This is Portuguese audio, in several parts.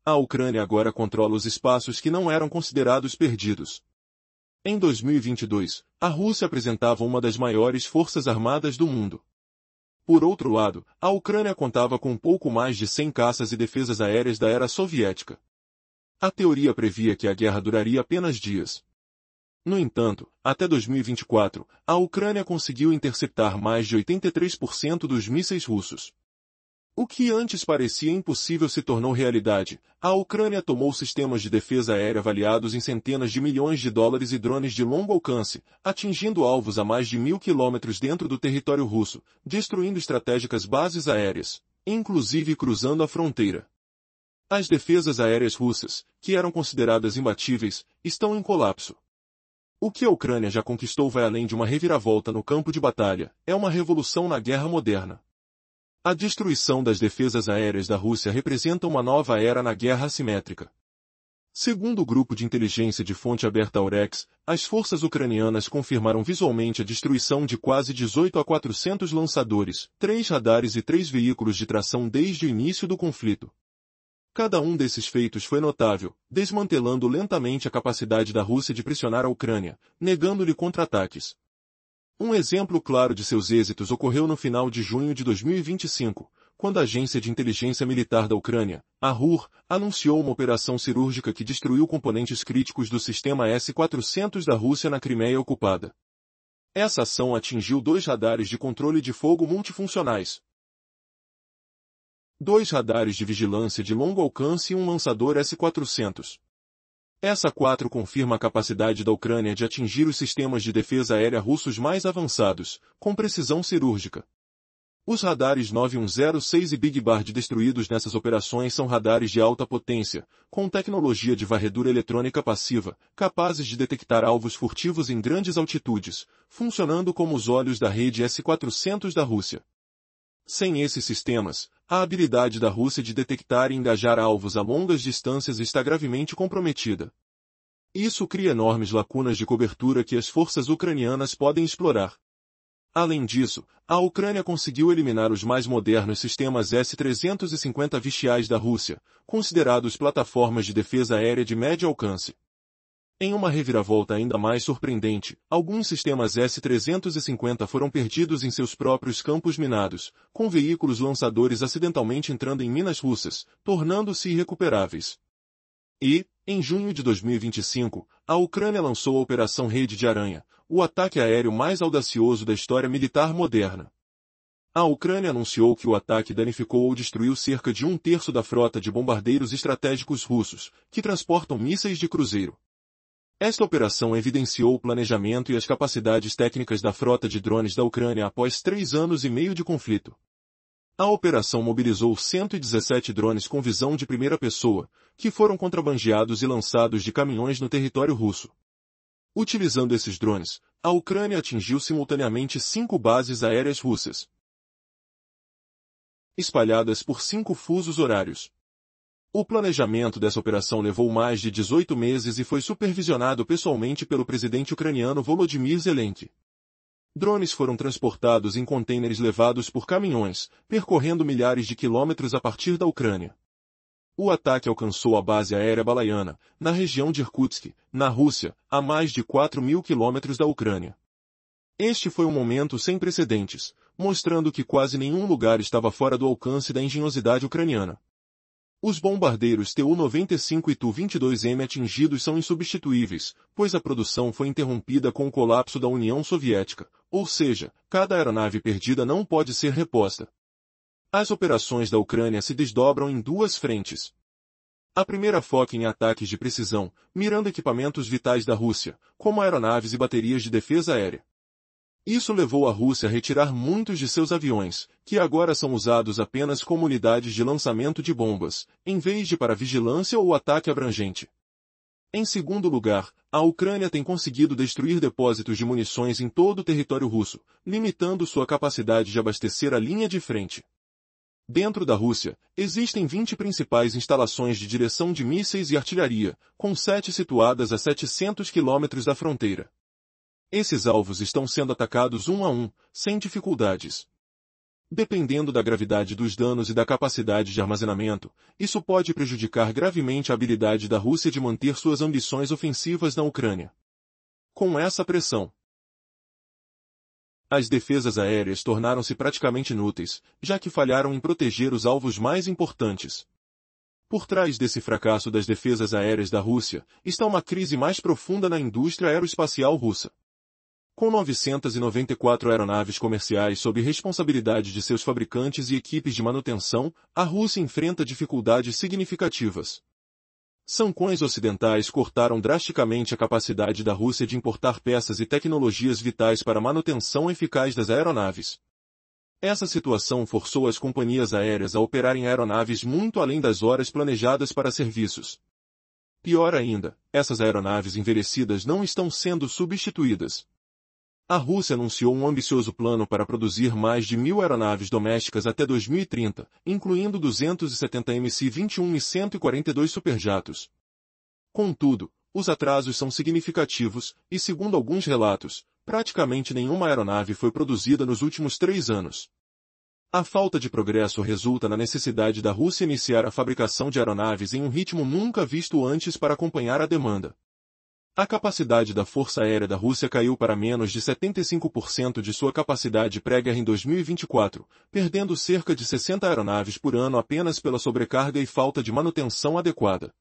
A Ucrânia agora controla os espaços que não eram considerados perdidos. Em 2022, a Rússia apresentava uma das maiores forças armadas do mundo. Por outro lado, a Ucrânia contava com pouco mais de 100 caças e defesas aéreas da era soviética. A teoria previa que a guerra duraria apenas dias. No entanto, até 2024, a Ucrânia conseguiu interceptar mais de 83% dos mísseis russos. O que antes parecia impossível se tornou realidade. A Ucrânia tomou sistemas de defesa aérea avaliados em centenas de milhões de dólares e drones de longo alcance, atingindo alvos a mais de 1.000 quilômetros dentro do território russo, destruindo estratégicas bases aéreas, inclusive cruzando a fronteira. As defesas aéreas russas, que eram consideradas imbatíveis, estão em colapso. O que a Ucrânia já conquistou vai além de uma reviravolta no campo de batalha, é uma revolução na guerra moderna. A destruição das defesas aéreas da Rússia representa uma nova era na guerra assimétrica. Segundo o grupo de inteligência de fonte aberta Aurex, as forças ucranianas confirmaram visualmente a destruição de quase 18 a 400 lançadores, 3 radares e 3 veículos de tração desde o início do conflito. Cada um desses feitos foi notável, desmantelando lentamente a capacidade da Rússia de pressionar a Ucrânia, negando-lhe contra-ataques. Um exemplo claro de seus êxitos ocorreu no final de junho de 2025, quando a Agência de Inteligência Militar da Ucrânia, a RUR, anunciou uma operação cirúrgica que destruiu componentes críticos do sistema S-400 da Rússia na Crimeia ocupada. Essa ação atingiu 2 radares de controle de fogo multifuncionais, 2 radares de vigilância de longo alcance e um lançador S-400. Essa 4 confirma a capacidade da Ucrânia de atingir os sistemas de defesa aérea russos mais avançados, com precisão cirúrgica. Os radares 9106 e Big Bard destruídos nessas operações são radares de alta potência, com tecnologia de varredura eletrônica passiva, capazes de detectar alvos furtivos em grandes altitudes, funcionando como os olhos da rede S-400 da Rússia. Sem esses sistemas, a habilidade da Rússia de detectar e engajar alvos a longas distâncias está gravemente comprometida. Isso cria enormes lacunas de cobertura que as forças ucranianas podem explorar. Além disso, a Ucrânia conseguiu eliminar os mais modernos sistemas S-350 Vichiais da Rússia, considerados plataformas de defesa aérea de médio alcance. Em uma reviravolta ainda mais surpreendente, alguns sistemas S-350 foram perdidos em seus próprios campos minados, com veículos lançadores acidentalmente entrando em minas russas, tornando-se irrecuperáveis. E, em junho de 2025, a Ucrânia lançou a Operação Rede de Aranha, o ataque aéreo mais audacioso da história militar moderna. A Ucrânia anunciou que o ataque danificou ou destruiu cerca de 1/3 da frota de bombardeiros estratégicos russos, que transportam mísseis de cruzeiro. Esta operação evidenciou o planejamento e as capacidades técnicas da frota de drones da Ucrânia após 3 anos e meio de conflito. A operação mobilizou 117 drones com visão de primeira pessoa, que foram contrabandeados e lançados de caminhões no território russo. Utilizando esses drones, a Ucrânia atingiu simultaneamente 5 bases aéreas russas, espalhadas por 5 fusos horários. O planejamento dessa operação levou mais de 18 meses e foi supervisionado pessoalmente pelo presidente ucraniano Volodymyr Zelensky. Drones foram transportados em contêineres levados por caminhões, percorrendo milhares de quilômetros a partir da Ucrânia. O ataque alcançou a base aérea Balayana, na região de Irkutsk, na Rússia, a mais de 4.000 quilômetros da Ucrânia. Este foi um momento sem precedentes, mostrando que quase nenhum lugar estava fora do alcance da engenhosidade ucraniana. Os bombardeiros Tu-95 e Tu-22M atingidos são insubstituíveis, pois a produção foi interrompida com o colapso da União Soviética, ou seja, cada aeronave perdida não pode ser reposta. As operações da Ucrânia se desdobram em 2 frentes. A primeira foca em ataques de precisão, mirando equipamentos vitais da Rússia, como aeronaves e baterias de defesa aérea. Isso levou a Rússia a retirar muitos de seus aviões, que agora são usados apenas como unidades de lançamento de bombas, em vez de para vigilância ou ataque abrangente. Em segundo lugar, a Ucrânia tem conseguido destruir depósitos de munições em todo o território russo, limitando sua capacidade de abastecer a linha de frente. Dentro da Rússia, existem 20 principais instalações de direção de mísseis e artilharia, com 7 situadas a 700 quilômetros da fronteira. Esses alvos estão sendo atacados um a um, sem dificuldades. Dependendo da gravidade dos danos e da capacidade de armazenamento, isso pode prejudicar gravemente a habilidade da Rússia de manter suas ambições ofensivas na Ucrânia. Com essa pressão, as defesas aéreas tornaram-se praticamente inúteis, já que falharam em proteger os alvos mais importantes. Por trás desse fracasso das defesas aéreas da Rússia, está uma crise mais profunda na indústria aeroespacial russa. Com 994 aeronaves comerciais sob responsabilidade de seus fabricantes e equipes de manutenção, a Rússia enfrenta dificuldades significativas. Sanções ocidentais cortaram drasticamente a capacidade da Rússia de importar peças e tecnologias vitais para a manutenção eficaz das aeronaves. Essa situação forçou as companhias aéreas a operarem aeronaves muito além das horas planejadas para serviços. Pior ainda, essas aeronaves envelhecidas não estão sendo substituídas. A Rússia anunciou um ambicioso plano para produzir mais de 1.000 aeronaves domésticas até 2030, incluindo 270 MC-21 e 142 superjatos. Contudo, os atrasos são significativos, e segundo alguns relatos, praticamente nenhuma aeronave foi produzida nos últimos 3 anos. A falta de progresso resulta na necessidade da Rússia iniciar a fabricação de aeronaves em um ritmo nunca visto antes para acompanhar a demanda. A capacidade da Força Aérea da Rússia caiu para menos de 75% de sua capacidade pré-guerra em 2024, perdendo cerca de 60 aeronaves por ano apenas pela sobrecarga e falta de manutenção adequada.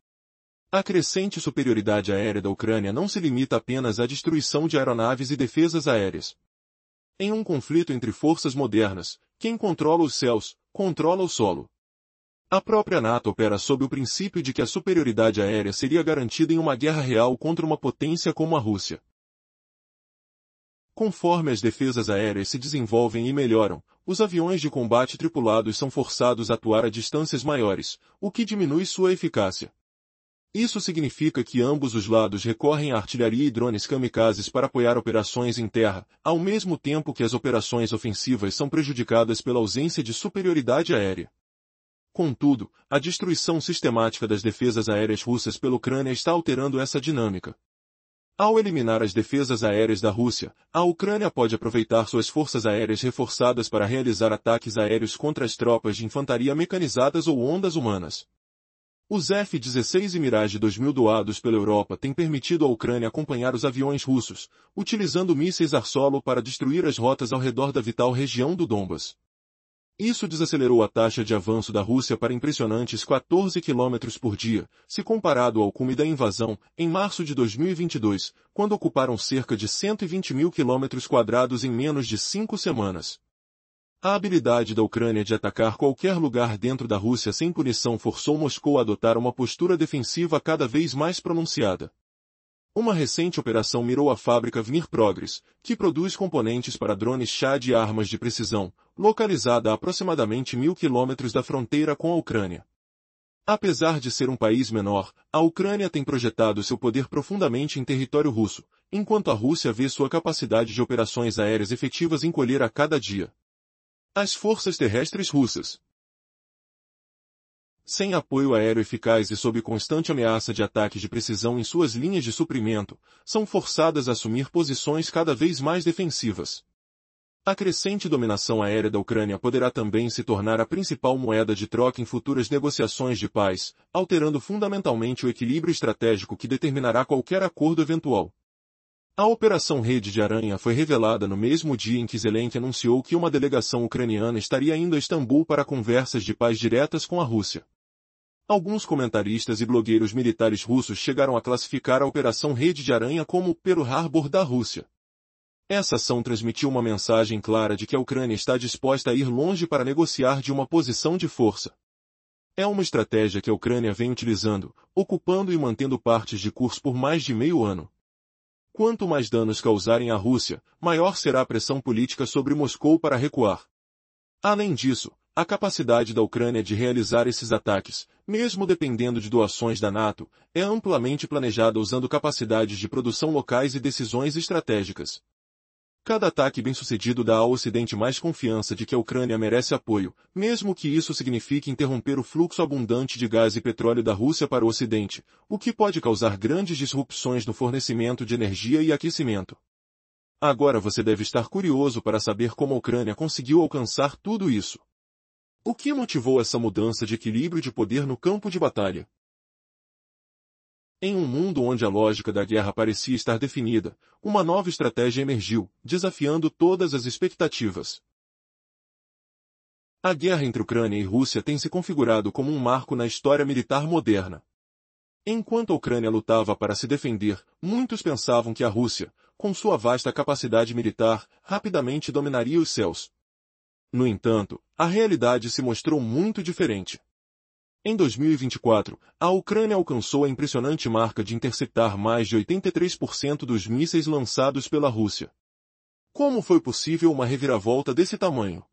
A crescente superioridade aérea da Ucrânia não se limita apenas à destruição de aeronaves e defesas aéreas. Em um conflito entre forças modernas, quem controla os céus, controla o solo. A própria NATO opera sob o princípio de que a superioridade aérea seria garantida em uma guerra real contra uma potência como a Rússia. Conforme as defesas aéreas se desenvolvem e melhoram, os aviões de combate tripulados são forçados a atuar a distâncias maiores, o que diminui sua eficácia. Isso significa que ambos os lados recorrem à artilharia e drones kamikazes para apoiar operações em terra, ao mesmo tempo que as operações ofensivas são prejudicadas pela ausência de superioridade aérea. Contudo, a destruição sistemática das defesas aéreas russas pela Ucrânia está alterando essa dinâmica. Ao eliminar as defesas aéreas da Rússia, a Ucrânia pode aproveitar suas forças aéreas reforçadas para realizar ataques aéreos contra as tropas de infantaria mecanizadas ou ondas humanas. Os F-16 e Mirage 2000 doados pela Europa têm permitido à Ucrânia acompanhar os aviões russos, utilizando mísseis ar-solo para destruir as rotas ao redor da vital região do Donbas. Isso desacelerou a taxa de avanço da Rússia para impressionantes 14 km por dia, se comparado ao cume da invasão, em março de 2022, quando ocuparam cerca de 120.000 km² em menos de 5 semanas. A habilidade da Ucrânia de atacar qualquer lugar dentro da Rússia sem punição forçou Moscou a adotar uma postura defensiva cada vez mais pronunciada. Uma recente operação mirou a fábrica Vnir Progress, que produz componentes para drones Shahd e armas de precisão, localizada a aproximadamente 1.000 km da fronteira com a Ucrânia. Apesar de ser um país menor, a Ucrânia tem projetado seu poder profundamente em território russo, enquanto a Rússia vê sua capacidade de operações aéreas efetivas encolher a cada dia. As forças terrestres russas, sem apoio aéreo eficaz e sob constante ameaça de ataques de precisão em suas linhas de suprimento, são forçadas a assumir posições cada vez mais defensivas. A crescente dominação aérea da Ucrânia poderá também se tornar a principal moeda de troca em futuras negociações de paz, alterando fundamentalmente o equilíbrio estratégico que determinará qualquer acordo eventual. A Operação Rede de Aranha foi revelada no mesmo dia em que Zelensky anunciou que uma delegação ucraniana estaria indo a Istambul para conversas de paz diretas com a Rússia. Alguns comentaristas e blogueiros militares russos chegaram a classificar a Operação Rede de Aranha como Pearl Harbor da Rússia. Essa ação transmitiu uma mensagem clara de que a Ucrânia está disposta a ir longe para negociar de uma posição de força. É uma estratégia que a Ucrânia vem utilizando, ocupando e mantendo partes de curso por mais de meio ano. Quanto mais danos causarem à Rússia, maior será a pressão política sobre Moscou para recuar. Além disso, a capacidade da Ucrânia de realizar esses ataques, mesmo dependendo de doações da NATO, é amplamente planejada usando capacidades de produção locais e decisões estratégicas. Cada ataque bem-sucedido dá ao Ocidente mais confiança de que a Ucrânia merece apoio, mesmo que isso signifique interromper o fluxo abundante de gás e petróleo da Rússia para o Ocidente, o que pode causar grandes disrupções no fornecimento de energia e aquecimento. Agora você deve estar curioso para saber como a Ucrânia conseguiu alcançar tudo isso. O que motivou essa mudança de equilíbrio de poder no campo de batalha? Em um mundo onde a lógica da guerra parecia estar definida, uma nova estratégia emergiu, desafiando todas as expectativas. A guerra entre Ucrânia e Rússia tem se configurado como um marco na história militar moderna. Enquanto a Ucrânia lutava para se defender, muitos pensavam que a Rússia, com sua vasta capacidade militar, rapidamente dominaria os céus. No entanto, a realidade se mostrou muito diferente. Em 2024, a Ucrânia alcançou a impressionante marca de interceptar mais de 83% dos mísseis lançados pela Rússia. Como foi possível uma reviravolta desse tamanho?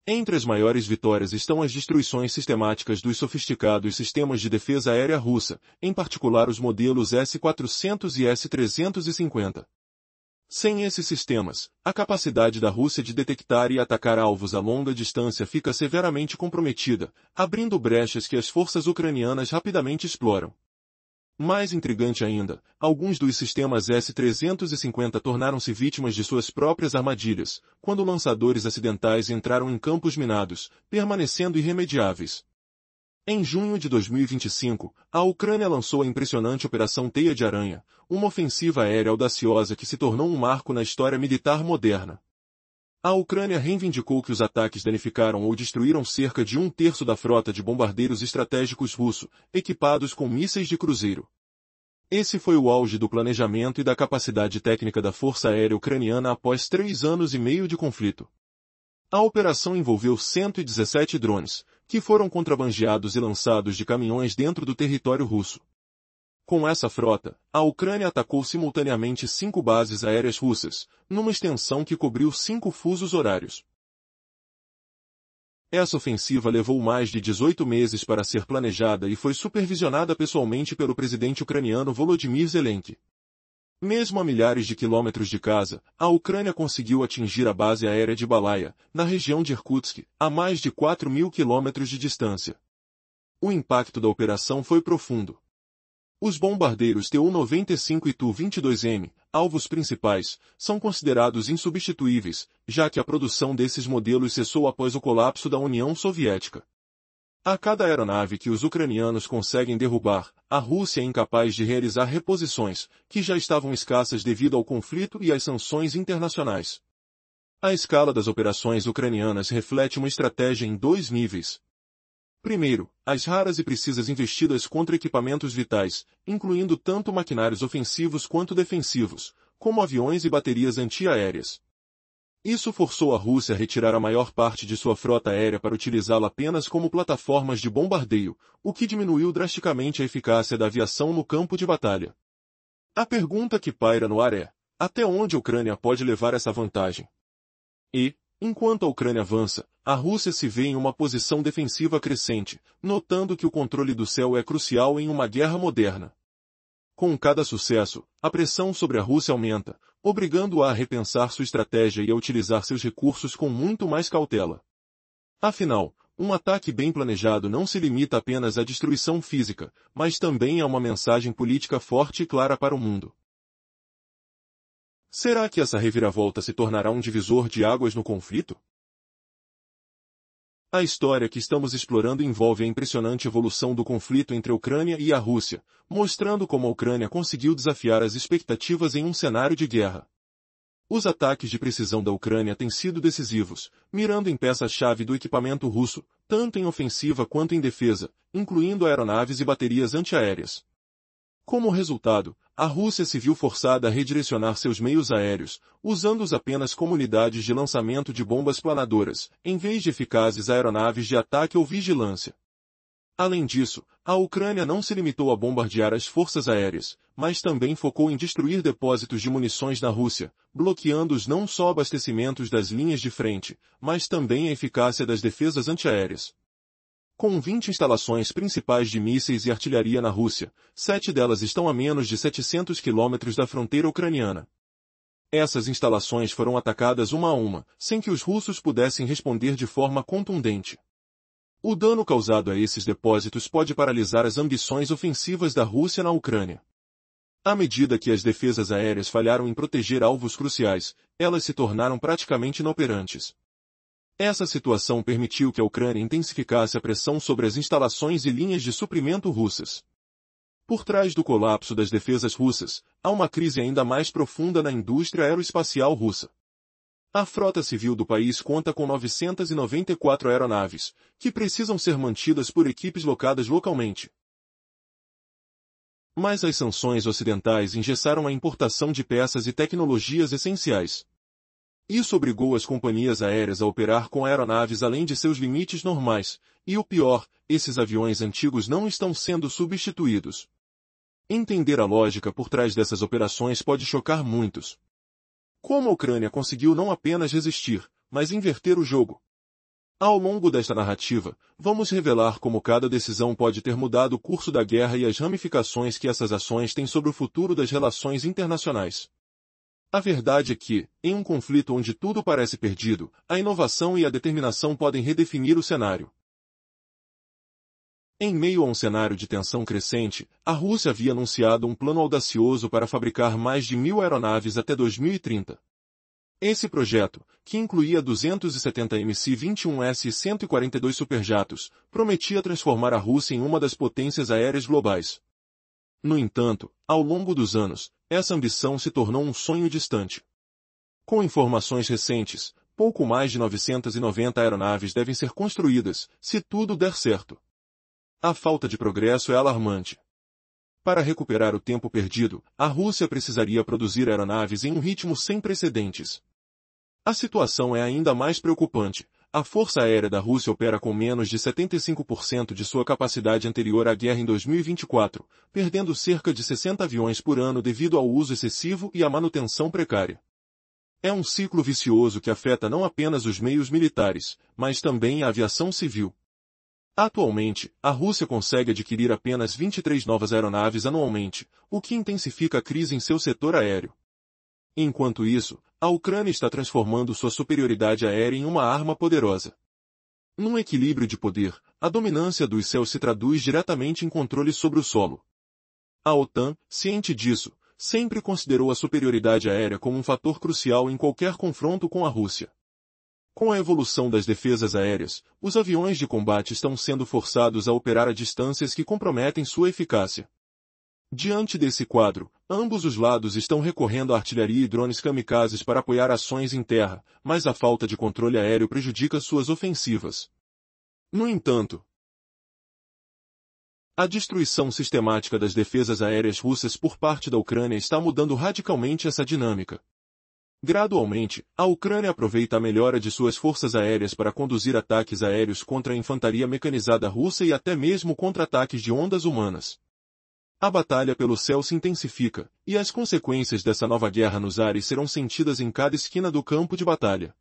Entre as maiores vitórias estão as destruições sistemáticas dos sofisticados sistemas de defesa aérea russa, em particular os modelos S-400 e S-350. Sem esses sistemas, a capacidade da Rússia de detectar e atacar alvos a longa distância fica severamente comprometida, abrindo brechas que as forças ucranianas rapidamente exploram. Mais intrigante ainda, alguns dos sistemas S-350 tornaram-se vítimas de suas próprias armadilhas, quando lançadores acidentais entraram em campos minados, permanecendo irremediáveis. Em junho de 2025, a Ucrânia lançou a impressionante Operação Teia de Aranha, uma ofensiva aérea audaciosa que se tornou um marco na história militar moderna. A Ucrânia reivindicou que os ataques danificaram ou destruíram cerca de um terço da frota de bombardeiros estratégicos russo, equipados com mísseis de cruzeiro. Esse foi o auge do planejamento e da capacidade técnica da Força Aérea Ucraniana após 3 anos e meio de conflito. A operação envolveu 117 drones, que foram contrabandeados e lançados de caminhões dentro do território russo. Com essa frota, a Ucrânia atacou simultaneamente 5 bases aéreas russas, numa extensão que cobriu 5 fusos horários. Essa ofensiva levou mais de 18 meses para ser planejada e foi supervisionada pessoalmente pelo presidente ucraniano Volodymyr Zelensky. Mesmo a milhares de quilômetros de casa, a Ucrânia conseguiu atingir a base aérea de Balaya, na região de Irkutsk, a mais de 4.000 quilômetros de distância. O impacto da operação foi profundo. Os bombardeiros Tu-95 e Tu-22M, alvos principais, são considerados insubstituíveis, já que a produção desses modelos cessou após o colapso da União Soviética. A cada aeronave que os ucranianos conseguem derrubar, a Rússia é incapaz de realizar reposições, que já estavam escassas devido ao conflito e às sanções internacionais. A escala das operações ucranianas reflete uma estratégia em 2 níveis. Primeiro, as raras e precisas investidas contra equipamentos vitais, incluindo tanto maquinários ofensivos quanto defensivos, como aviões e baterias antiaéreas. Isso forçou a Rússia a retirar a maior parte de sua frota aérea para utilizá-la apenas como plataformas de bombardeio, o que diminuiu drasticamente a eficácia da aviação no campo de batalha. A pergunta que paira no ar é: até onde a Ucrânia pode levar essa vantagem? E, enquanto a Ucrânia avança, a Rússia se vê em uma posição defensiva crescente, notando que o controle do céu é crucial em uma guerra moderna. Com cada sucesso, a pressão sobre a Rússia aumenta, obrigando-a a repensar sua estratégia e a utilizar seus recursos com muito mais cautela. Afinal, um ataque bem planejado não se limita apenas à destruição física, mas também a uma mensagem política forte e clara para o mundo. Será que essa reviravolta se tornará um divisor de águas no conflito? A história que estamos explorando envolve a impressionante evolução do conflito entre a Ucrânia e a Rússia, mostrando como a Ucrânia conseguiu desafiar as expectativas em um cenário de guerra. Os ataques de precisão da Ucrânia têm sido decisivos, mirando em peças-chave do equipamento russo, tanto em ofensiva quanto em defesa, incluindo aeronaves e baterias antiaéreas. Como resultado, a Rússia se viu forçada a redirecionar seus meios aéreos, usando-os apenas como unidades de lançamento de bombas planadoras, em vez de eficazes aeronaves de ataque ou vigilância. Além disso, a Ucrânia não se limitou a bombardear as forças aéreas, mas também focou em destruir depósitos de munições na Rússia, bloqueando-os não só abastecimentos das linhas de frente, mas também a eficácia das defesas antiaéreas. Com 20 instalações principais de mísseis e artilharia na Rússia, 7 delas estão a menos de 700 quilômetros da fronteira ucraniana. Essas instalações foram atacadas uma a uma, sem que os russos pudessem responder de forma contundente. O dano causado a esses depósitos pode paralisar as ambições ofensivas da Rússia na Ucrânia. À medida que as defesas aéreas falharam em proteger alvos cruciais, elas se tornaram praticamente inoperantes. Essa situação permitiu que a Ucrânia intensificasse a pressão sobre as instalações e linhas de suprimento russas. Por trás do colapso das defesas russas, há uma crise ainda mais profunda na indústria aeroespacial russa. A frota civil do país conta com 994 aeronaves, que precisam ser mantidas por equipes locadas localmente. Mas as sanções ocidentais engessaram a importação de peças e tecnologias essenciais. Isso obrigou as companhias aéreas a operar com aeronaves além de seus limites normais, e o pior, esses aviões antigos não estão sendo substituídos. Entender a lógica por trás dessas operações pode chocar muitos. Como a Ucrânia conseguiu não apenas resistir, mas inverter o jogo? Ao longo desta narrativa, vamos revelar como cada decisão pode ter mudado o curso da guerra e as ramificações que essas ações têm sobre o futuro das relações internacionais. A verdade é que, em um conflito onde tudo parece perdido, a inovação e a determinação podem redefinir o cenário. Em meio a um cenário de tensão crescente, a Rússia havia anunciado um plano audacioso para fabricar mais de 1.000 aeronaves até 2030. Esse projeto, que incluía 270 MC-21S e 142 superjatos, prometia transformar a Rússia em uma das potências aéreas globais. No entanto, ao longo dos anos, essa ambição se tornou um sonho distante. Com informações recentes, pouco mais de 990 aeronaves devem ser construídas, se tudo der certo. A falta de progresso é alarmante. Para recuperar o tempo perdido, a Rússia precisaria produzir aeronaves em um ritmo sem precedentes. A situação é ainda mais preocupante. A Força Aérea da Rússia opera com menos de 75% de sua capacidade anterior à guerra em 2024, perdendo cerca de 60 aviões por ano devido ao uso excessivo e à manutenção precária. É um ciclo vicioso que afeta não apenas os meios militares, mas também a aviação civil. Atualmente, a Rússia consegue adquirir apenas 23 novas aeronaves anualmente, o que intensifica a crise em seu setor aéreo. Enquanto isso, a Ucrânia está transformando sua superioridade aérea em uma arma poderosa. Num equilíbrio de poder, a dominância dos céus se traduz diretamente em controle sobre o solo. A OTAN, ciente disso, sempre considerou a superioridade aérea como um fator crucial em qualquer confronto com a Rússia. Com a evolução das defesas aéreas, os aviões de combate estão sendo forçados a operar a distâncias que comprometem sua eficácia. Diante desse quadro, ambos os lados estão recorrendo à artilharia e drones kamikazes para apoiar ações em terra, mas a falta de controle aéreo prejudica suas ofensivas. No entanto, a destruição sistemática das defesas aéreas russas por parte da Ucrânia está mudando radicalmente essa dinâmica. Gradualmente, a Ucrânia aproveita a melhora de suas forças aéreas para conduzir ataques aéreos contra a infantaria mecanizada russa e até mesmo contra-ataques de ondas humanas. A batalha pelo céu se intensifica, e as consequências dessa nova guerra nos ares serão sentidas em cada esquina do campo de batalha.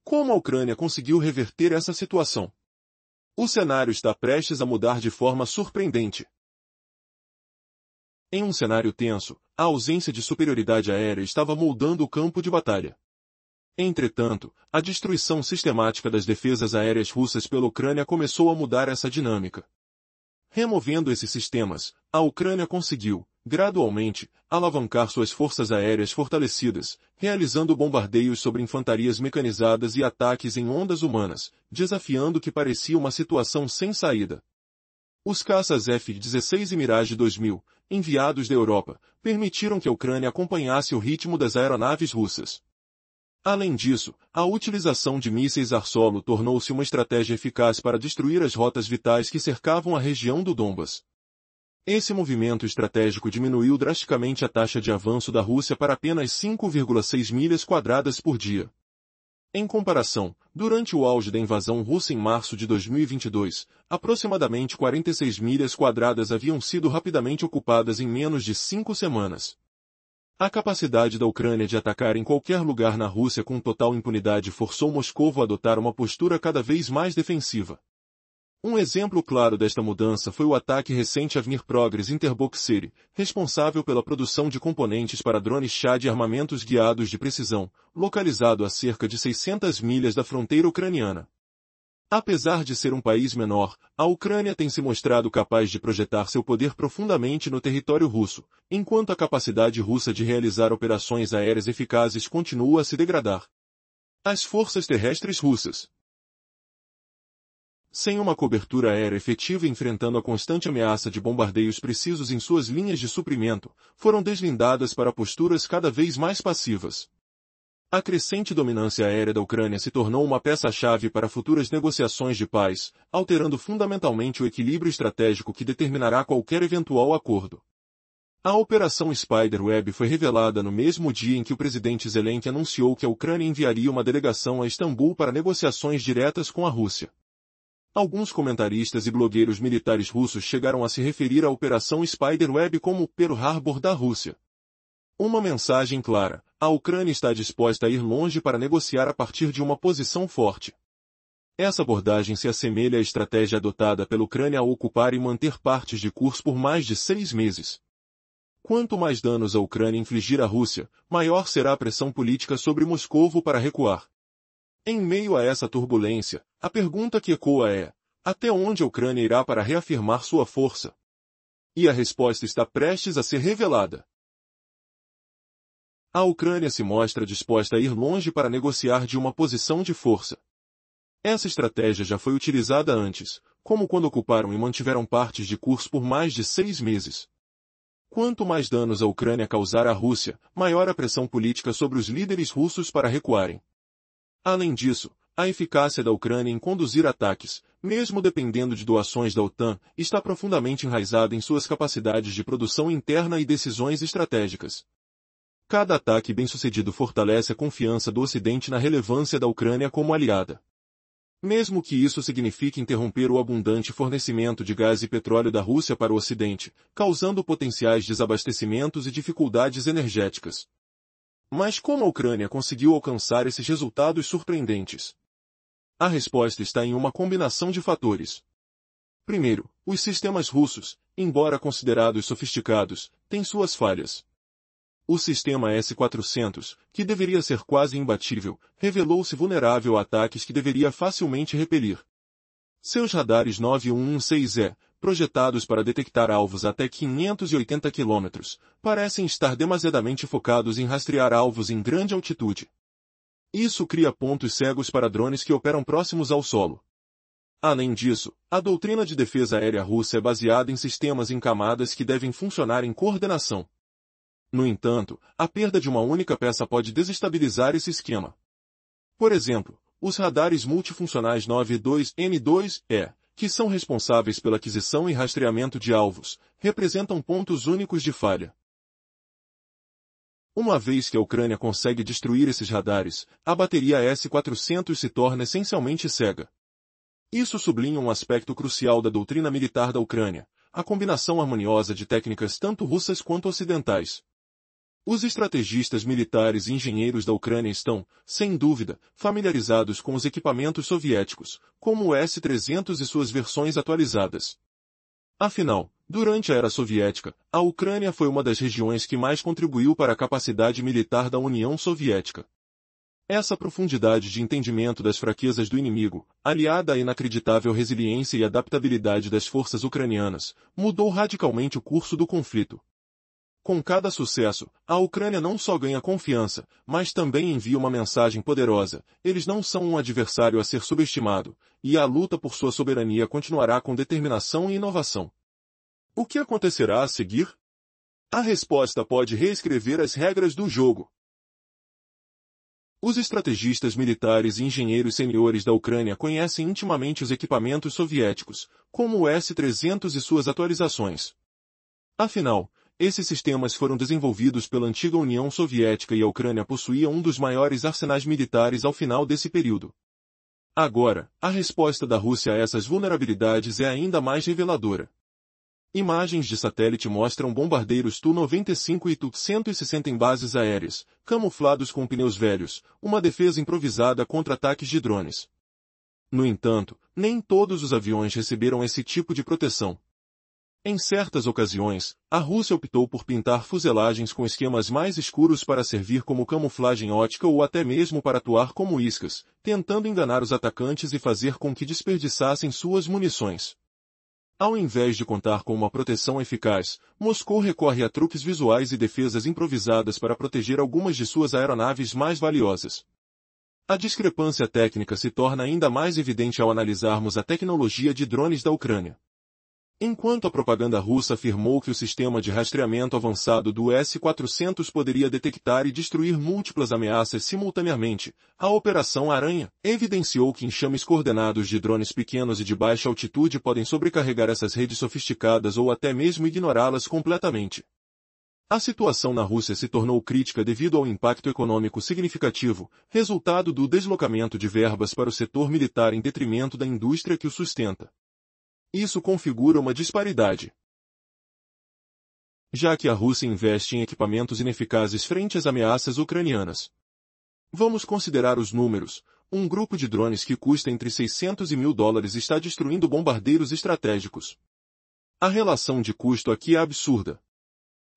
Como a Ucrânia conseguiu reverter essa situação? O cenário está prestes a mudar de forma surpreendente. Em um cenário tenso, a ausência de superioridade aérea estava moldando o campo de batalha. Entretanto, a destruição sistemática das defesas aéreas russas pela Ucrânia começou a mudar essa dinâmica. Removendo esses sistemas, a Ucrânia conseguiu, gradualmente, alavancar suas forças aéreas fortalecidas, realizando bombardeios sobre infantarias mecanizadas e ataques em ondas humanas, desafiando o que parecia uma situação sem saída. Os caças F-16 e Mirage 2000, enviados da Europa, permitiram que a Ucrânia acompanhasse o ritmo das aeronaves russas. Além disso, a utilização de mísseis ar-solo tornou-se uma estratégia eficaz para destruir as rotas vitais que cercavam a região do Donbas. Esse movimento estratégico diminuiu drasticamente a taxa de avanço da Rússia para apenas 5,6 milhas quadradas por dia. Em comparação, durante o auge da invasão russa em março de 2022, aproximadamente 46 milhas quadradas haviam sido rapidamente ocupadas em menos de 5 semanas. A capacidade da Ucrânia de atacar em qualquer lugar na Rússia com total impunidade forçou Moscou a adotar uma postura cada vez mais defensiva. Um exemplo claro desta mudança foi o ataque recente a Dnipro Interbokseri, responsável pela produção de componentes para drones Shad e armamentos guiados de precisão, localizado a cerca de 600 milhas da fronteira ucraniana. Apesar de ser um país menor, a Ucrânia tem se mostrado capaz de projetar seu poder profundamente no território russo, enquanto a capacidade russa de realizar operações aéreas eficazes continua a se degradar. As forças terrestres russas, sem uma cobertura aérea efetiva enfrentando a constante ameaça de bombardeios precisos em suas linhas de suprimento, foram deslindadas para posturas cada vez mais passivas. A crescente dominância aérea da Ucrânia se tornou uma peça-chave para futuras negociações de paz, alterando fundamentalmente o equilíbrio estratégico que determinará qualquer eventual acordo. A Operação Spiderweb foi revelada no mesmo dia em que o presidente Zelensky anunciou que a Ucrânia enviaria uma delegação a Istambul para negociações diretas com a Rússia. Alguns comentaristas e blogueiros militares russos chegaram a se referir à Operação Spiderweb como Pearl Harbor da Rússia. Uma mensagem clara: a Ucrânia está disposta a ir longe para negociar a partir de uma posição forte. Essa abordagem se assemelha à estratégia adotada pela Ucrânia ao ocupar e manter partes de Kursk por mais de 6 meses. Quanto mais danos a Ucrânia infligir à Rússia, maior será a pressão política sobre Moscovo para recuar. Em meio a essa turbulência, a pergunta que ecoa é: até onde a Ucrânia irá para reafirmar sua força? E a resposta está prestes a ser revelada. A Ucrânia se mostra disposta a ir longe para negociar de uma posição de força. Essa estratégia já foi utilizada antes, como quando ocuparam e mantiveram partes de Kursk por mais de 6 meses. Quanto mais danos a Ucrânia causar à Rússia, maior a pressão política sobre os líderes russos para recuarem. Além disso, a eficácia da Ucrânia em conduzir ataques, mesmo dependendo de doações da OTAN, está profundamente enraizada em suas capacidades de produção interna e decisões estratégicas. Cada ataque bem-sucedido fortalece a confiança do Ocidente na relevância da Ucrânia como aliada. Mesmo que isso signifique interromper o abundante fornecimento de gás e petróleo da Rússia para o Ocidente, causando potenciais desabastecimentos e dificuldades energéticas. Mas como a Ucrânia conseguiu alcançar esses resultados surpreendentes? A resposta está em uma combinação de fatores. Primeiro, os sistemas russos, embora considerados sofisticados, têm suas falhas. O sistema S-400, que deveria ser quase imbatível, revelou-se vulnerável a ataques que deveria facilmente repelir. Seus radares 9116E, projetados para detectar alvos até 580 km, parecem estar demasiadamente focados em rastrear alvos em grande altitude. Isso cria pontos cegos para drones que operam próximos ao solo. Além disso, a doutrina de defesa aérea russa é baseada em sistemas em camadas que devem funcionar em coordenação. No entanto, a perda de uma única peça pode desestabilizar esse esquema. Por exemplo, os radares multifuncionais 92N2E, que são responsáveis pela aquisição e rastreamento de alvos, representam pontos únicos de falha. Uma vez que a Ucrânia consegue destruir esses radares, a bateria S-400 se torna essencialmente cega. Isso sublinha um aspecto crucial da doutrina militar da Ucrânia, a combinação harmoniosa de técnicas tanto russas quanto ocidentais. Os estrategistas militares e engenheiros da Ucrânia estão, sem dúvida, familiarizados com os equipamentos soviéticos, como o S-300 e suas versões atualizadas. Afinal, durante a era soviética, a Ucrânia foi uma das regiões que mais contribuiu para a capacidade militar da União Soviética. Essa profundidade de entendimento das fraquezas do inimigo, aliada à inacreditável resiliência e adaptabilidade das forças ucranianas, mudou radicalmente o curso do conflito. Com cada sucesso, a Ucrânia não só ganha confiança, mas também envia uma mensagem poderosa: eles não são um adversário a ser subestimado, e a luta por sua soberania continuará com determinação e inovação. O que acontecerá a seguir? A resposta pode reescrever as regras do jogo. Os estrategistas militares e engenheiros seniores da Ucrânia conhecem intimamente os equipamentos soviéticos, como o S-300 e suas atualizações. Afinal, esses sistemas foram desenvolvidos pela antiga União Soviética e a Ucrânia possuía um dos maiores arsenais militares ao final desse período. Agora, a resposta da Rússia a essas vulnerabilidades é ainda mais reveladora. Imagens de satélite mostram bombardeiros Tu-95 e Tu-160 em bases aéreas, camuflados com pneus velhos, uma defesa improvisada contra ataques de drones. No entanto, nem todos os aviões receberam esse tipo de proteção. Em certas ocasiões, a Rússia optou por pintar fuselagens com esquemas mais escuros para servir como camuflagem ótica ou até mesmo para atuar como iscas, tentando enganar os atacantes e fazer com que desperdiçassem suas munições. Ao invés de contar com uma proteção eficaz, Moscou recorre a truques visuais e defesas improvisadas para proteger algumas de suas aeronaves mais valiosas. A discrepância técnica se torna ainda mais evidente ao analisarmos a tecnologia de drones da Ucrânia. Enquanto a propaganda russa afirmou que o sistema de rastreamento avançado do S-400 poderia detectar e destruir múltiplas ameaças simultaneamente, a Operação Aranha evidenciou que enxames coordenados de drones pequenos e de baixa altitude podem sobrecarregar essas redes sofisticadas ou até mesmo ignorá-las completamente. A situação na Rússia se tornou crítica devido ao impacto econômico significativo, resultado do deslocamento de verbas para o setor militar em detrimento da indústria que o sustenta. Isso configura uma disparidade. Já que a Rússia investe em equipamentos ineficazes frente às ameaças ucranianas. Vamos considerar os números. Um grupo de drones que custa entre 600 e $1.000 está destruindo bombardeiros estratégicos. A relação de custo aqui é absurda.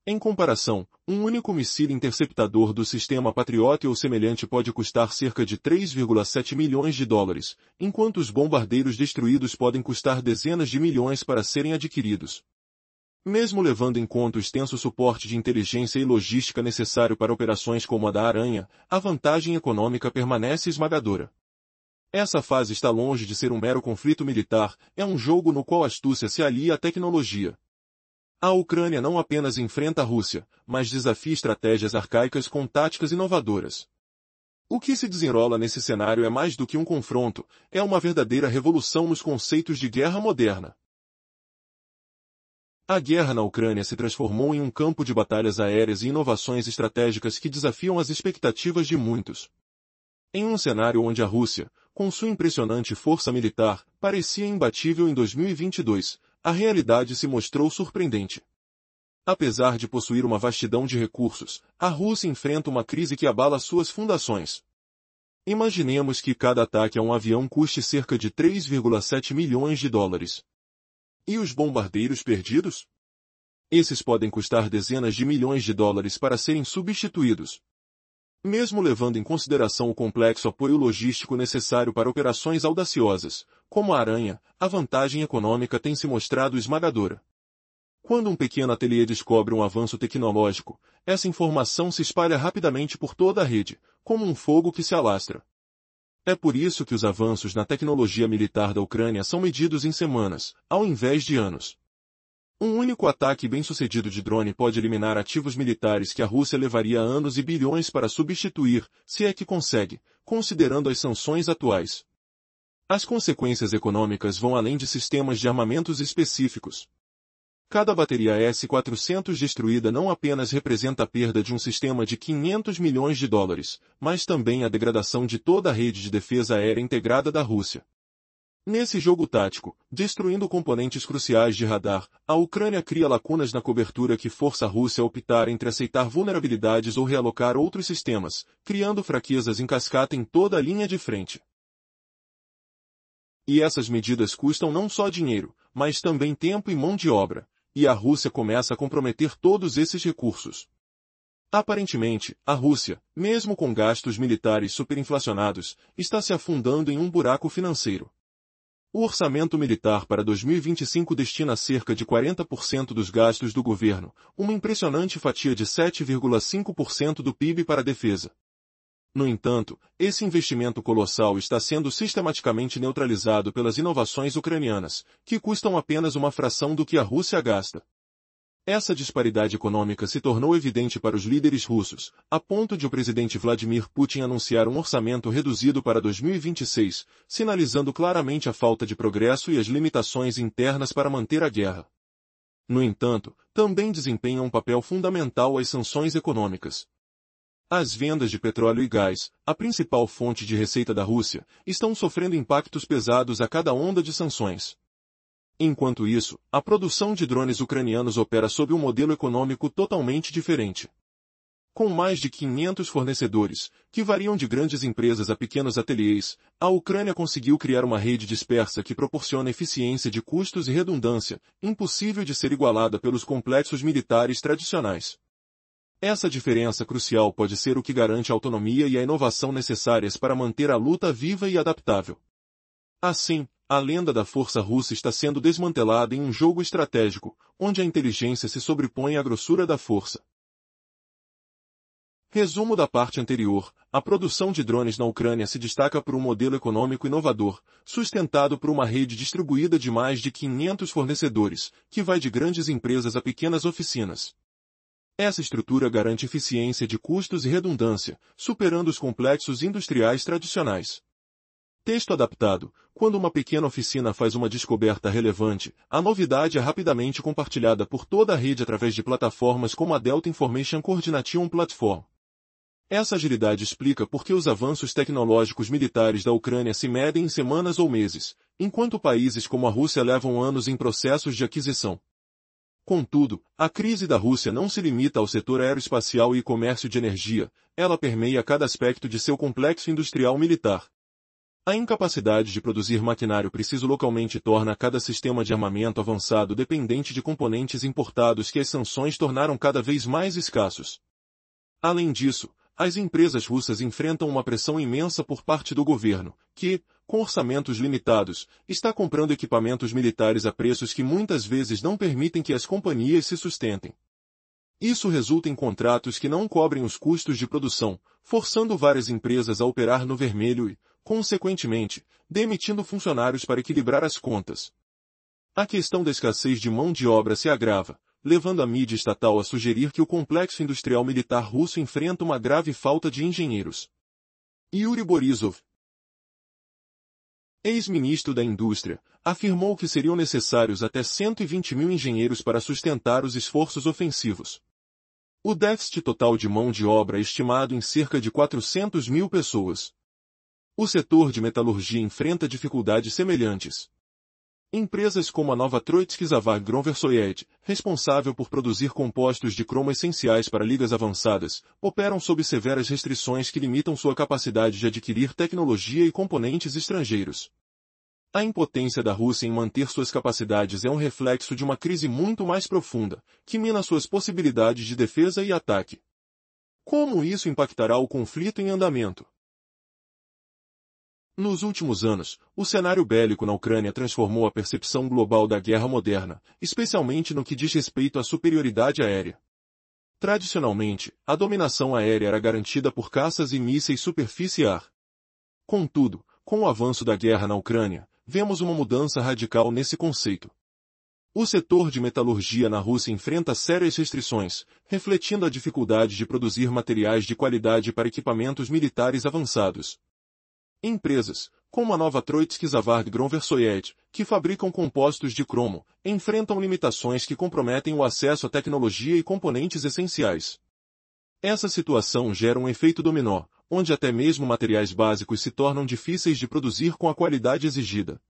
Em comparação, um único míssil interceptador do sistema Patriot ou semelhante pode custar cerca de 3,7 milhões de dólares, enquanto os bombardeiros destruídos podem custar dezenas de milhões para serem adquiridos. Mesmo levando em conta o extenso suporte de inteligência e logística necessário para operações como a da Aranha, a vantagem econômica permanece esmagadora. Essa fase está longe de ser um mero conflito militar, é um jogo no qual a astúcia se alia à tecnologia. A Ucrânia não apenas enfrenta a Rússia, mas desafia estratégias arcaicas com táticas inovadoras. O que se desenrola nesse cenário é mais do que um confronto, é uma verdadeira revolução nos conceitos de guerra moderna. A guerra na Ucrânia se transformou em um campo de batalhas aéreas e inovações estratégicas que desafiam as expectativas de muitos. Em um cenário onde a Rússia, com sua impressionante força militar, parecia imbatível em 2022, a realidade se mostrou surpreendente. Apesar de possuir uma vastidão de recursos, a Rússia enfrenta uma crise que abala suas fundações. Imaginemos que cada ataque a um avião custe cerca de 3,7 milhões de dólares. E os bombardeiros perdidos? Esses podem custar dezenas de milhões de dólares para serem substituídos. Mesmo levando em consideração o complexo apoio logístico necessário para operações audaciosas, como a Aranha, a vantagem econômica tem se mostrado esmagadora. Quando um pequeno ateliê descobre um avanço tecnológico, essa informação se espalha rapidamente por toda a rede, como um fogo que se alastra. É por isso que os avanços na tecnologia militar da Ucrânia são medidos em semanas, ao invés de anos. Um único ataque bem-sucedido de drone pode eliminar ativos militares que a Rússia levaria anos e bilhões para substituir, se é que consegue, considerando as sanções atuais. As consequências econômicas vão além de sistemas de armamentos específicos. Cada bateria S-400 destruída não apenas representa a perda de um sistema de 500 milhões de dólares, mas também a degradação de toda a rede de defesa aérea integrada da Rússia. Nesse jogo tático, destruindo componentes cruciais de radar, a Ucrânia cria lacunas na cobertura que força a Rússia a optar entre aceitar vulnerabilidades ou realocar outros sistemas, criando fraquezas em cascata em toda a linha de frente. E essas medidas custam não só dinheiro, mas também tempo e mão de obra, e a Rússia começa a comprometer todos esses recursos. Aparentemente, a Rússia, mesmo com gastos militares superinflacionados, está se afundando em um buraco financeiro. O orçamento militar para 2025 destina cerca de 40% dos gastos do governo, uma impressionante fatia de 7,5% do PIB para a defesa. No entanto, esse investimento colossal está sendo sistematicamente neutralizado pelas inovações ucranianas, que custam apenas uma fração do que a Rússia gasta. Essa disparidade econômica se tornou evidente para os líderes russos, a ponto de o presidente Vladimir Putin anunciar um orçamento reduzido para 2026, sinalizando claramente a falta de progresso e as limitações internas para manter a guerra. No entanto, também desempenham um papel fundamental as sanções econômicas. As vendas de petróleo e gás, a principal fonte de receita da Rússia, estão sofrendo impactos pesados a cada onda de sanções. Enquanto isso, a produção de drones ucranianos opera sob um modelo econômico totalmente diferente. Com mais de 500 fornecedores, que variam de grandes empresas a pequenos ateliês, a Ucrânia conseguiu criar uma rede dispersa que proporciona eficiência de custos e redundância, impossível de ser igualada pelos complexos militares tradicionais. Essa diferença crucial pode ser o que garante a autonomia e a inovação necessárias para manter a luta viva e adaptável. Assim, a lenda da força russa está sendo desmantelada em um jogo estratégico, onde a inteligência se sobrepõe à grossura da força. Resumo da parte anterior: a produção de drones na Ucrânia se destaca por um modelo econômico inovador, sustentado por uma rede distribuída de mais de 500 fornecedores, que vai de grandes empresas a pequenas oficinas. Essa estrutura garante eficiência de custos e redundância, superando os complexos industriais tradicionais. Texto adaptado: quando uma pequena oficina faz uma descoberta relevante, a novidade é rapidamente compartilhada por toda a rede através de plataformas como a Delta Information Coordination Platform. Essa agilidade explica por que os avanços tecnológicos militares da Ucrânia se medem em semanas ou meses, enquanto países como a Rússia levam anos em processos de aquisição. Contudo, a crise da Rússia não se limita ao setor aeroespacial e comércio de energia, ela permeia cada aspecto de seu complexo industrial militar. A incapacidade de produzir maquinário preciso localmente torna cada sistema de armamento avançado dependente de componentes importados que as sanções tornaram cada vez mais escassos. Além disso, as empresas russas enfrentam uma pressão imensa por parte do governo, que, com orçamentos limitados, está comprando equipamentos militares a preços que muitas vezes não permitem que as companhias se sustentem. Isso resulta em contratos que não cobrem os custos de produção, forçando várias empresas a operar no vermelho e, consequentemente, demitindo funcionários para equilibrar as contas. A questão da escassez de mão de obra se agrava, levando a mídia estatal a sugerir que o complexo industrial militar russo enfrenta uma grave falta de engenheiros. Yuri Borisov, ex-ministro da Indústria, afirmou que seriam necessários até 120 mil engenheiros para sustentar os esforços ofensivos. O déficit total de mão de obra é estimado em cerca de 400 mil pessoas. O setor de metalurgia enfrenta dificuldades semelhantes. Empresas como a Nova Troitsky Zavod Groversoyed, responsável por produzir compostos de cromo essenciais para ligas avançadas, operam sob severas restrições que limitam sua capacidade de adquirir tecnologia e componentes estrangeiros. A impotência da Rússia em manter suas capacidades é um reflexo de uma crise muito mais profunda, que mina suas possibilidades de defesa e ataque. Como isso impactará o conflito em andamento? Nos últimos anos, o cenário bélico na Ucrânia transformou a percepção global da guerra moderna, especialmente no que diz respeito à superioridade aérea. Tradicionalmente, a dominação aérea era garantida por caças e mísseis superfície-ar. Contudo, com o avanço da guerra na Ucrânia, vemos uma mudança radical nesse conceito. O setor de metalurgia na Rússia enfrenta sérias restrições, refletindo a dificuldade de produzir materiais de qualidade para equipamentos militares avançados. Empresas, como a Nova Troitsky Zavod Groversoyed, que fabricam compostos de cromo, enfrentam limitações que comprometem o acesso à tecnologia e componentes essenciais. Essa situação gera um efeito dominó, onde até mesmo materiais básicos se tornam difíceis de produzir com a qualidade exigida.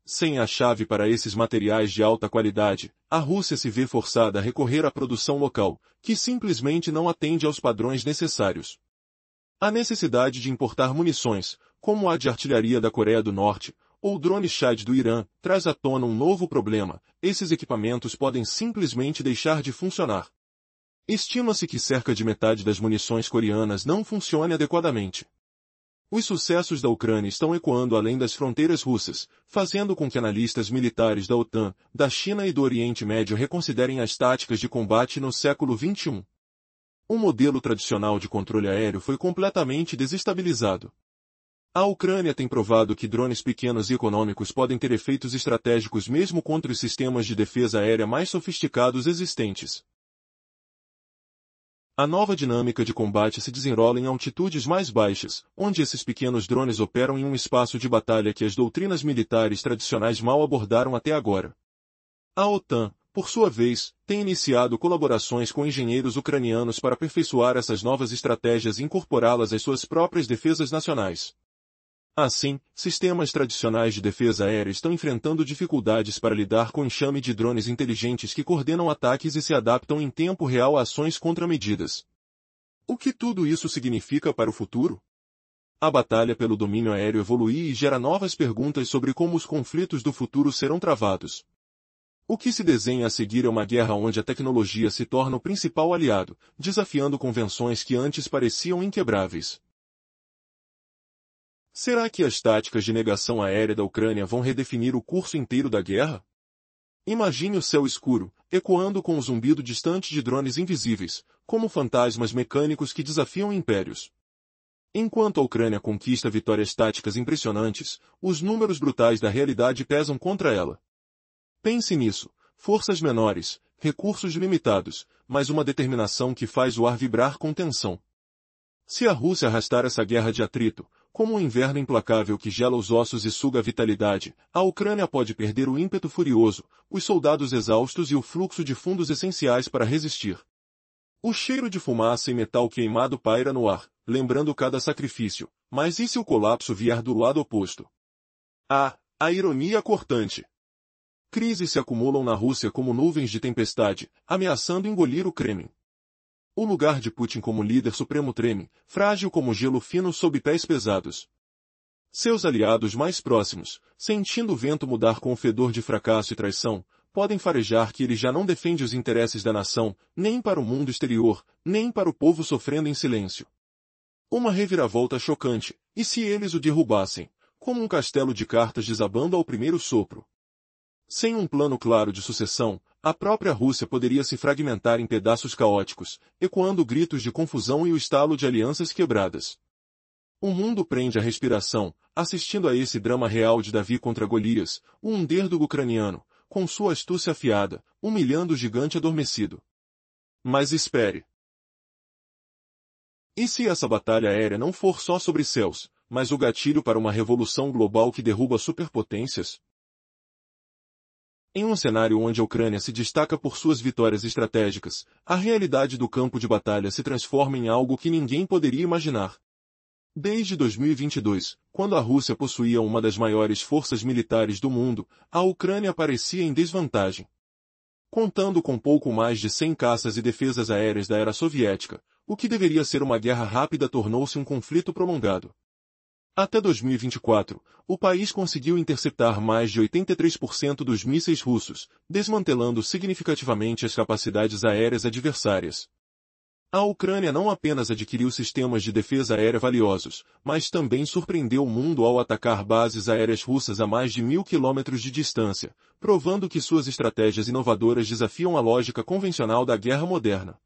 Sem a chave para esses materiais de alta qualidade, a Rússia se vê forçada a recorrer à produção local, que simplesmente não atende aos padrões necessários. A necessidade de importar munições, como a de artilharia da Coreia do Norte, ou drone Shahid do Irã, traz à tona um novo problema: esses equipamentos podem simplesmente deixar de funcionar. Estima-se que cerca de metade das munições coreanas não funcione adequadamente. Os sucessos da Ucrânia estão ecoando além das fronteiras russas, fazendo com que analistas militares da OTAN, da China e do Oriente Médio reconsiderem as táticas de combate no século XXI. O modelo tradicional de controle aéreo foi completamente desestabilizado. A Ucrânia tem provado que drones pequenos e econômicos podem ter efeitos estratégicos mesmo contra os sistemas de defesa aérea mais sofisticados existentes. A nova dinâmica de combate se desenrola em altitudes mais baixas, onde esses pequenos drones operam em um espaço de batalha que as doutrinas militares tradicionais mal abordaram até agora. A OTAN, por sua vez, tem iniciado colaborações com engenheiros ucranianos para aperfeiçoar essas novas estratégias e incorporá-las às suas próprias defesas nacionais. Assim, sistemas tradicionais de defesa aérea estão enfrentando dificuldades para lidar com o enxame de drones inteligentes que coordenam ataques e se adaptam em tempo real a ações contramedidas. O que tudo isso significa para o futuro? A batalha pelo domínio aéreo evolui e gera novas perguntas sobre como os conflitos do futuro serão travados. O que se desenha a seguir é uma guerra onde a tecnologia se torna o principal aliado, desafiando convenções que antes pareciam inquebráveis. Será que as táticas de negação aérea da Ucrânia vão redefinir o curso inteiro da guerra? Imagine o céu escuro, ecoando com o zumbido distante de drones invisíveis, como fantasmas mecânicos que desafiam impérios. Enquanto a Ucrânia conquista vitórias táticas impressionantes, os números brutais da realidade pesam contra ela. Pense nisso: forças menores, recursos limitados, mas uma determinação que faz o ar vibrar com tensão. Se a Rússia arrastar essa guerra de atrito, como um inverno implacável que gela os ossos e suga a vitalidade, a Ucrânia pode perder o ímpeto furioso, os soldados exaustos e o fluxo de fundos essenciais para resistir. O cheiro de fumaça e metal queimado paira no ar, lembrando cada sacrifício, mas e se o colapso vier do lado oposto? A ironia cortante. Crises se acumulam na Rússia como nuvens de tempestade, ameaçando engolir o Kremlin. O lugar de Putin como líder supremo treme, frágil como gelo fino sob pés pesados. Seus aliados mais próximos, sentindo o vento mudar com o fedor de fracasso e traição, podem farejar que ele já não defende os interesses da nação, nem para o mundo exterior, nem para o povo sofrendo em silêncio. Uma reviravolta chocante, e se eles o derrubassem, como um castelo de cartas desabando ao primeiro sopro? Sem um plano claro de sucessão, a própria Rússia poderia se fragmentar em pedaços caóticos, ecoando gritos de confusão e o estalo de alianças quebradas. O mundo prende a respiração, assistindo a esse drama real de Davi contra Golias, o underdog ucraniano, com sua astúcia afiada, humilhando o gigante adormecido. Mas espere. E se essa batalha aérea não for só sobre céus, mas o gatilho para uma revolução global que derruba superpotências? Em um cenário onde a Ucrânia se destaca por suas vitórias estratégicas, a realidade do campo de batalha se transforma em algo que ninguém poderia imaginar. Desde 2022, quando a Rússia possuía uma das maiores forças militares do mundo, a Ucrânia parecia em desvantagem. Contando com pouco mais de 100 caças e defesas aéreas da era soviética, o que deveria ser uma guerra rápida tornou-se um conflito prolongado. Até 2024, o país conseguiu interceptar mais de 83% dos mísseis russos, desmantelando significativamente as capacidades aéreas adversárias. A Ucrânia não apenas adquiriu sistemas de defesa aérea valiosos, mas também surpreendeu o mundo ao atacar bases aéreas russas a mais de 1.000 quilômetros de distância, provando que suas estratégias inovadoras desafiam a lógica convencional da guerra moderna.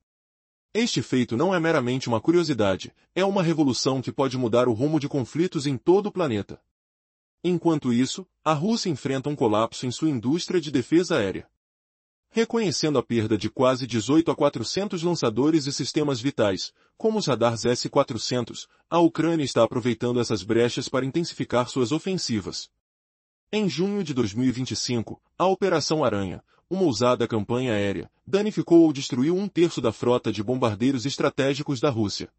Este feito não é meramente uma curiosidade, é uma revolução que pode mudar o rumo de conflitos em todo o planeta. Enquanto isso, a Rússia enfrenta um colapso em sua indústria de defesa aérea. Reconhecendo a perda de quase 18 a 400 lançadores e sistemas vitais, como os radares S-400, a Ucrânia está aproveitando essas brechas para intensificar suas ofensivas. Em junho de 2025, a Operação Aranha, uma ousada campanha aérea, danificou ou destruiu um terço da frota de bombardeiros estratégicos da Rússia.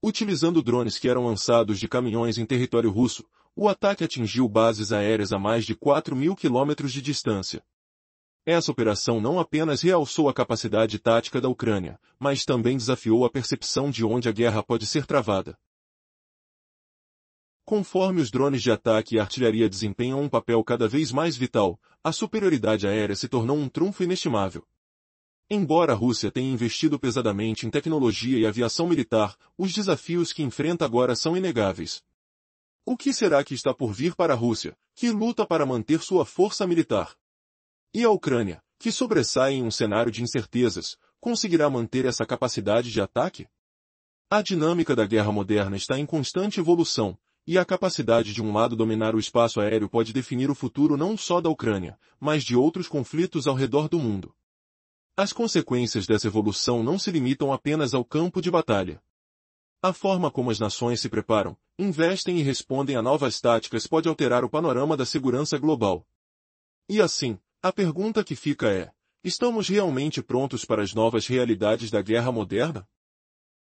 Utilizando drones que eram lançados de caminhões em território russo, o ataque atingiu bases aéreas a mais de 4.000 quilômetros de distância. Essa operação não apenas realçou a capacidade tática da Ucrânia, mas também desafiou a percepção de onde a guerra pode ser travada. Conforme os drones de ataque e artilharia desempenham um papel cada vez mais vital, a superioridade aérea se tornou um trunfo inestimável. Embora a Rússia tenha investido pesadamente em tecnologia e aviação militar, os desafios que enfrenta agora são inegáveis. O que será que está por vir para a Rússia, que luta para manter sua força militar? E a Ucrânia, que sobressai em um cenário de incertezas, conseguirá manter essa capacidade de ataque? A dinâmica da guerra moderna está em constante evolução, e a capacidade de um lado dominar o espaço aéreo pode definir o futuro não só da Ucrânia, mas de outros conflitos ao redor do mundo. As consequências dessa evolução não se limitam apenas ao campo de batalha. A forma como as nações se preparam, investem e respondem a novas táticas pode alterar o panorama da segurança global. E assim, a pergunta que fica é: estamos realmente prontos para as novas realidades da guerra moderna?